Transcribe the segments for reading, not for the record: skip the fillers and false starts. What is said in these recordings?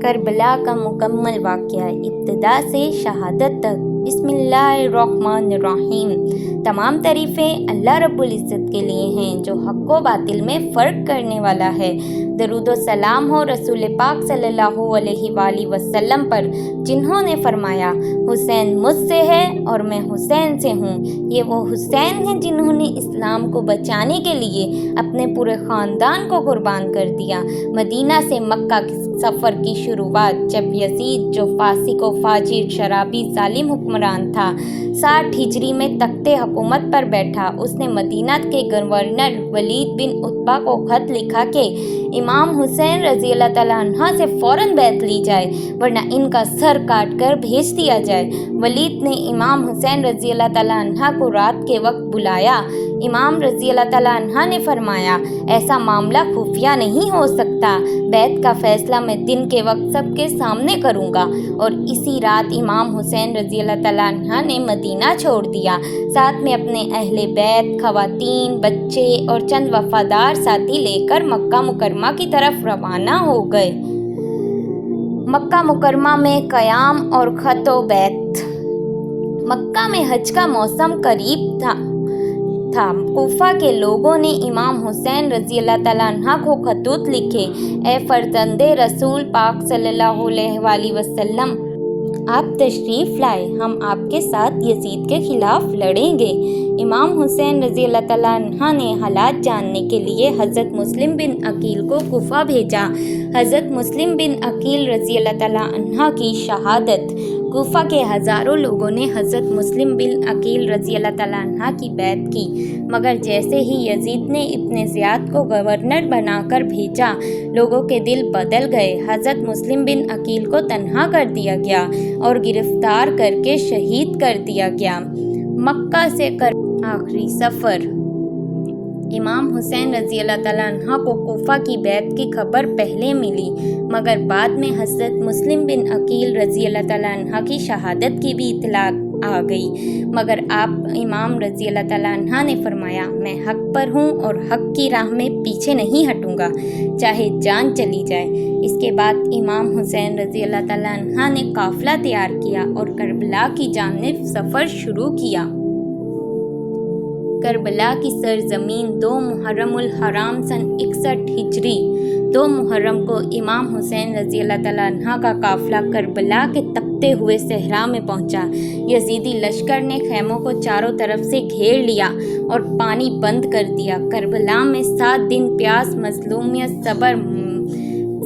کربلا کا مکمل واقعہ ابتدا سے شہادت تک۔ بسم اللہ الرحمن الرحیم۔ تمام تعریفیں اللہ رب العزت کے لیے ہیں جو حق و باطل میں فرق کرنے والا ہے۔ درود و سلام ہو رسول پاک صلی اللہ علیہ وآلہ وسلم پر، جنہوں نے فرمایا حسین مجھ سے ہے اور میں حسین سے ہوں۔ یہ وہ حسین ہیں جنہوں نے اسلام کو بچانے کے لیے اپنے پورے خاندان کو قربان کر دیا۔ مدینہ سے مکہ سفر کی شروعات جب یزید جو فاسق و فاجر شرابی ظالم حکمران تھا 60 ہجری میں تخت حکومت پر بیٹھا، اس نے مدینہ کے گورنر ولید بن عتبہ کو خط لکھا کہ امام حسین رضی اللہ تعالیٰ عنہ سے فوراً بیعت لی جائے ورنہ ان کا سر کاٹ کر بھیج دیا جائے۔ ولید نے امام حسین رضی اللہ تعالیٰ عنہ کو رات کے وقت بلایا۔ امام رضی اللہ تعالیٰ عنہ نے فرمایا ایسا معاملہ خفیہ نہیں ہو سکتا، بیعت کا فیصلہ میں دن کے وقت سب کے سامنے کروں گا۔ اور اسی رات امام حسین رضی اللہ تعالیٰ عنہ نے مدینہ چھوڑ دیا، ساتھ میں اپنے اہل بیت، خواتین، بچے اور چند وفادار ساتھی لے کر مکہ مکرمہ کی طرف روانہ ہو گئے۔ مکہ مکرمہ میں قیام اور خط و بیت۔ مکہ میں حج کا موسم قریب تھا۔ کوفہ کے لوگوں نے امام حسین رضی اللہ تعالیٰ عنہ کو خطوط لکھے، اے فرزند رسول پاک صلی اللہ علیہ وآلہ وسلم، آپ تشریف لائے، ہم آپ کے ساتھ یزید کے خلاف لڑیں گے۔ امام حسین رضی اللہ تعالیٰ عنہ نے حالات جاننے کے لیے حضرت مسلم بن عقیل کو کوفہ بھیجا۔ حضرت مسلم بن عقیل رضی اللہ تعالیٰ عنہ کی شہادت۔ کوفہ کے ہزاروں لوگوں نے حضرت مسلم بن عقیل رضی اللہ تعالیٰ عنہ کی بیعت کی، مگر جیسے ہی یزید نے ابن زیاد کو گورنر بنا کر بھیجا، لوگوں کے دل بدل گئے۔ حضرت مسلم بن عقیل کو تنہا کر دیا گیا اور گرفتار کر کے شہید کر دیا گیا۔ مکہ سے آخری سفر۔ امام حسین رضی اللہ تعالیٰ عنہ کو کوفہ کی بیعت کی خبر پہلے ملی، مگر بعد میں حضرت مسلم بن عقیل رضی اللہ تعالیٰ عنہ کی شہادت کی بھی اطلاع آ گئی، مگر آپ امام رضی اللہ تعالیٰ عنہ نے فرمایا میں حق پر ہوں اور حق کی راہ میں پیچھے نہیں ہٹوں گا، چاہے جان چلی جائے۔ اس کے بعد امام حسین رضی اللہ تعالیٰ عنہ نے قافلہ تیار کیا اور کربلا کی جانب سفر شروع کیا۔ کربلا کی سرزمین 2 محرم الحرام سن 61 ہجری 2 محرم کو امام حسین رضی اللہ تعالیٰ عنہ کا قافلہ کربلا کے تپتے ہوئے صحرا میں پہنچا۔ یزیدی لشکر نے خیموں کو چاروں طرف سے گھیر لیا اور پانی بند کر دیا۔ کربلا میں 7 دن پیاس، مظلومیت،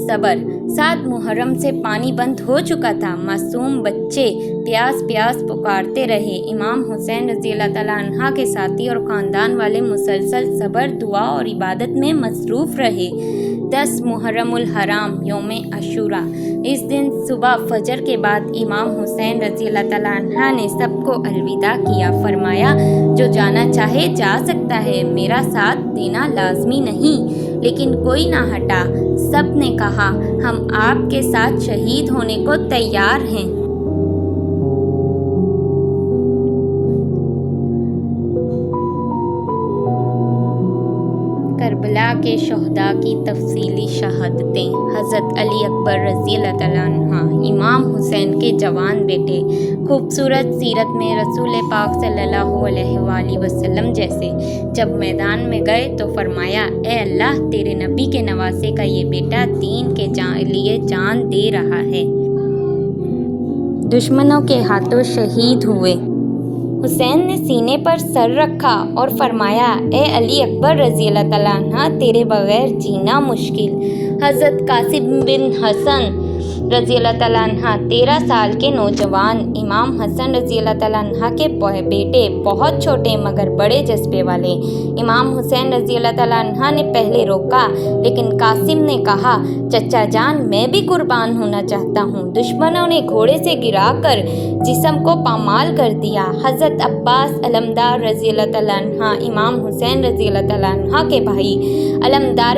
صبر 7 محرم سے پانی بند ہو چکا تھا۔ معصوم بچے پیاس پیاس پکارتے رہے۔ امام حسین رضی اللہ تعالیٰ عنہ کے ساتھی اور خاندان والے مسلسل صبر، دعا اور عبادت میں مصروف رہے۔ 10 محرم الحرام یوم عاشوراء۔ اس دن صبح فجر کے بعد امام حسین رضی اللہ تعالیٰ عنہ نے سب کو الوداع کیا، فرمایا جو جانا چاہے جا سکتا ہے، میرا ساتھ دینا لازمی نہیں۔ لیکن کوئی نہ ہٹا، سب نے کہا ہم آپ کے ساتھ شہید ہونے کو تیار ہیں۔ کربلا کے شہداء کی تفصیلی شہادتیں۔ حضرت علی اکبر رضی اللہ تعالیٰ عنہ امام حسین کے جوان بیٹے، خوبصورت سیرت میں رسول پاک صلی اللہ علیہ وآلہ وسلم جیسے۔ جب میدان میں گئے تو فرمایا اے اللہ، تیرے نبی کے نواسے کا یہ بیٹا دین کے لیے جان دے رہا ہے۔ دشمنوں کے ہاتھوں شہید ہوئے۔ حسین نے سینے پر سر رکھا اور فرمایا اے علی اکبر رضی اللہ تعالیٰ عنہ، تیرے بغیر جینا مشکل۔ حضرت قاسم بن حسن رضی اللہ تعالیٰ عنہ 13 سال کے نوجوان۔ امام حسن رضی اللہ تعالیٰ عنہ کے بیٹے، بہت چھوٹے مگر بڑے جذبے والے۔ امام حسین رضی اللہ تعالیٰ عنہ نے پہلے روکا، لیکن قاسم نے کہا چچا جان میں بھی قربان ہونا چاہتا ہوں۔ دشمنوں نے گھوڑے سے گرا کر جسم کو پامال کر دیا۔ حضرت عباس علمدار رضی اللہ تعالیٰ عنہ امام حسین رضی اللہ تعالیٰ عنہ کے بھائی، علمدار